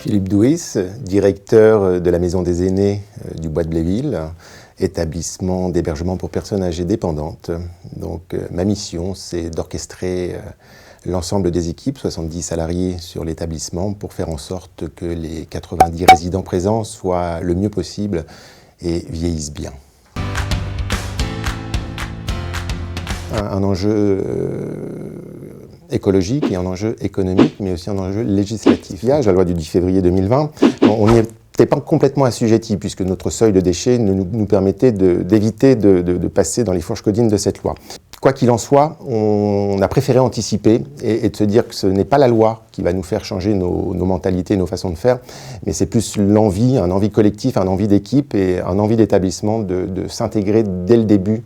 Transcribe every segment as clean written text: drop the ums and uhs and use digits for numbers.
Philippe Douis, directeur de la Maison des Aînés du Bois de Bléville, établissement d'hébergement pour personnes âgées dépendantes. Donc ma mission, c'est d'orchestrer l'ensemble des équipes, 70 salariés sur l'établissement, pour faire en sorte que les 90 résidents présents soient le mieux possible et vieillissent bien. Un enjeu écologique et un enjeu économique, mais aussi un enjeu législatif. La loi du 10 février 2020, on n'y était pas complètement assujetti, puisque notre seuil de déchets nous permettait d'éviter de passer dans les fourches codines de cette loi. Quoi qu'il en soit, on a préféré anticiper et de se dire que ce n'est pas la loi qui va nous faire changer nos mentalités, nos façons de faire, mais c'est plus l'envie, un envie collectif, un envie d'équipe et un envie d'établissement de s'intégrer dès le début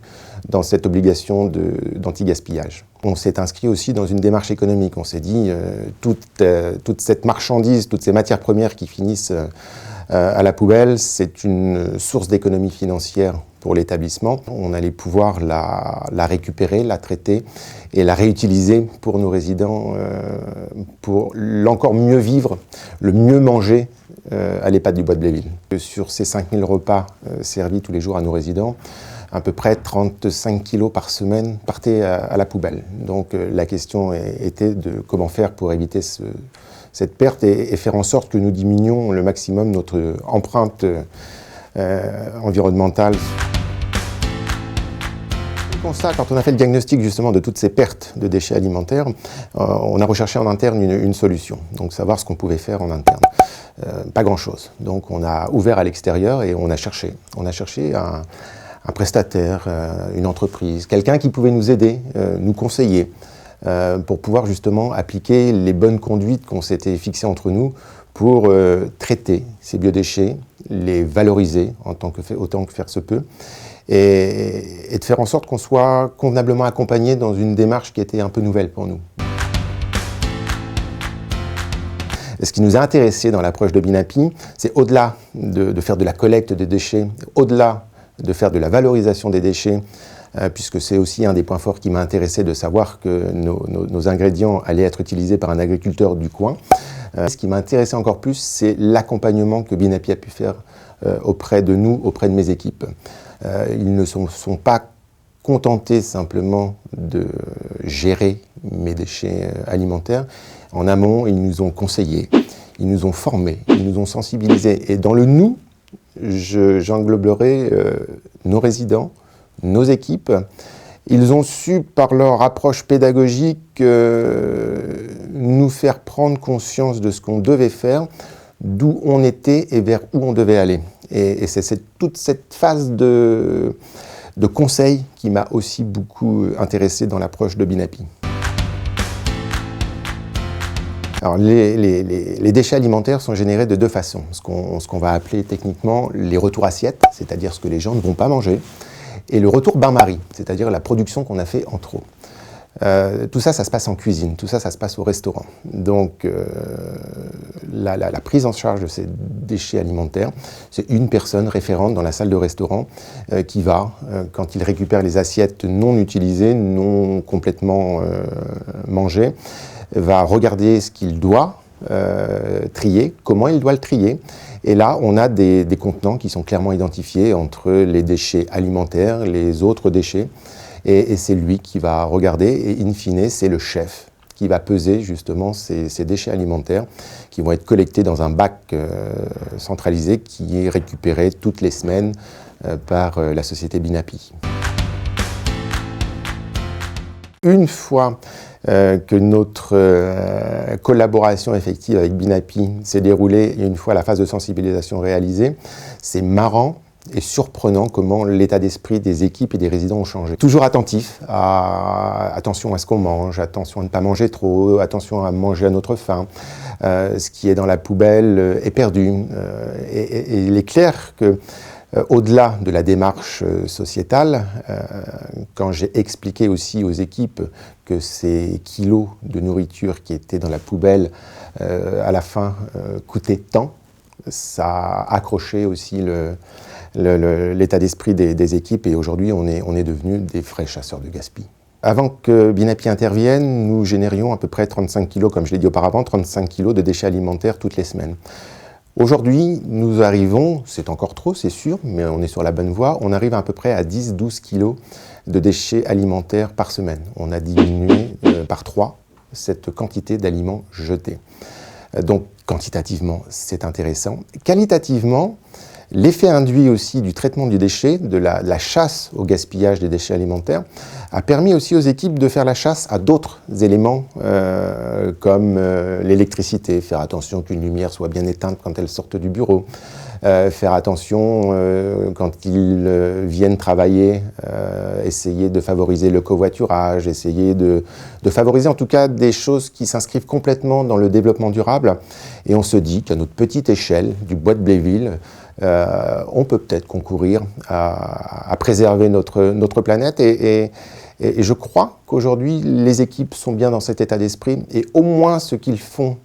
dans cette obligation d'anti-gaspillage. On s'est inscrit aussi dans une démarche économique. On s'est dit, toute cette marchandise, toutes ces matières premières qui finissent à la poubelle, c'est une source d'économie financière pour l'établissement. On allait pouvoir la récupérer, la traiter et la réutiliser pour nos résidents, pour l'encore mieux vivre, le mieux manger à l'EHPAD du Bois de Bléville. Sur ces 5000 repas servis tous les jours à nos résidents, à peu près 35 kilos par semaine partaient à la poubelle. Donc la question était de comment faire pour éviter cette perte et faire en sorte que nous diminuions le maximum notre empreinte environnementale. Quand on a fait le diagnostic justement de toutes ces pertes de déchets alimentaires, on a recherché en interne une solution, donc savoir ce qu'on pouvait faire en interne. Pas grand-chose. Donc on a ouvert à l'extérieur et on a cherché. On a cherché un prestataire, une entreprise, quelqu'un qui pouvait nous aider, nous conseiller, pour pouvoir justement appliquer les bonnes conduites qu'on s'était fixées entre nous pour traiter ces biodéchets, les valoriser autant que faire se peut, et de faire en sorte qu'on soit convenablement accompagné dans une démarche qui était un peu nouvelle pour nous. Et ce qui nous a intéressés dans l'approche de Binapi, c'est au-delà de faire de la collecte des déchets, au-delà de faire de la valorisation des déchets, puisque c'est aussi un des points forts qui m'a intéressé de savoir que nos ingrédients allaient être utilisés par un agriculteur du coin. Ce qui m'a intéressé encore plus, c'est l'accompagnement que Binapi a pu faire auprès de nous, auprès de mes équipes. Ils ne sont pas contentés simplement de gérer mes déchets alimentaires. En amont, ils nous ont conseillés, ils nous ont formés, ils nous ont sensibilisés. Et dans le « nous », j'engloberai nos résidents, nos équipes. Ils ont su, par leur approche pédagogique, nous faire prendre conscience de ce qu'on devait faire, d'où on était et vers où on devait aller. Et c'est toute cette phase de conseil qui m'a aussi beaucoup intéressé dans l'approche de Binapi. Alors, les déchets alimentaires sont générés de deux façons. Ce qu'on va appeler techniquement les retours assiettes, c'est-à-dire ce que les gens ne vont pas manger, et le retour bain-marie, c'est-à-dire la production qu'on a fait en trop. Tout ça, ça se passe en cuisine, tout ça, ça se passe au restaurant. Donc, la prise en charge de ces déchets alimentaires, c'est une personne référente dans la salle de restaurant qui va, quand il récupère les assiettes non utilisées, non complètement mangées, va regarder ce qu'il doit trier, comment il doit le trier. Et là, on a des contenants qui sont clairement identifiés entre les déchets alimentaires, les autres déchets. Et c'est lui qui va regarder, et in fine, c'est le chef qui va peser justement ces déchets alimentaires qui vont être collectés dans un bac centralisé qui est récupéré toutes les semaines par la société Binapi. Une fois que notre collaboration effective avec Binapi s'est déroulée et une fois la phase de sensibilisation réalisée, c'est marrant et surprenant comment l'état d'esprit des équipes et des résidents ont changé. Toujours attentifs, attention à ce qu'on mange, attention à ne pas manger trop, attention à manger à notre faim. Ce qui est dans la poubelle est perdu. Et il est clair que au-delà de la démarche sociétale, quand j'ai expliqué aussi aux équipes que ces kilos de nourriture qui étaient dans la poubelle, à la fin, coûtaient tant, ça a accroché aussi l'état d'esprit des équipes et aujourd'hui on est devenus des vrais chasseurs de gaspillage. Avant que Binapi intervienne, nous générions à peu près 35 kg, comme je l'ai dit auparavant, 35 kg de déchets alimentaires toutes les semaines. Aujourd'hui, nous arrivons, c'est encore trop, c'est sûr, mais on est sur la bonne voie, on arrive à peu près à 10-12 kg de déchets alimentaires par semaine. On a diminué par 3 cette quantité d'aliments jetés. Donc, quantitativement, c'est intéressant. Qualitativement, l'effet induit aussi du traitement du déchet, de la chasse au gaspillage des déchets alimentaires, a permis aussi aux équipes de faire la chasse à d'autres éléments comme l'électricité, faire attention qu'une lumière soit bien éteinte quand elles sortent du bureau, faire attention quand ils viennent travailler, essayer de favoriser le covoiturage, essayer de favoriser en tout cas des choses qui s'inscrivent complètement dans le développement durable. Et on se dit qu'à notre petite échelle du bois de Bléville, on peut peut-être concourir à préserver notre planète et je crois qu'aujourd'hui les équipes sont bien dans cet état d'esprit et au moins ce qu'ils font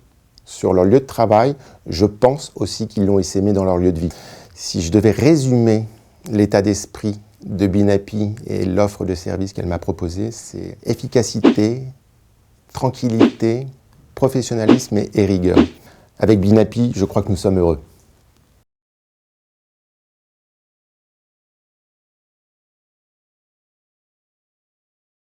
sur leur lieu de travail, je pense aussi qu'ils l'ont essaimé dans leur lieu de vie. Si je devais résumer l'état d'esprit de Binapi et l'offre de service qu'elle m'a proposée, c'est efficacité, tranquillité, professionnalisme et rigueur. Avec Binapi, je crois que nous sommes heureux.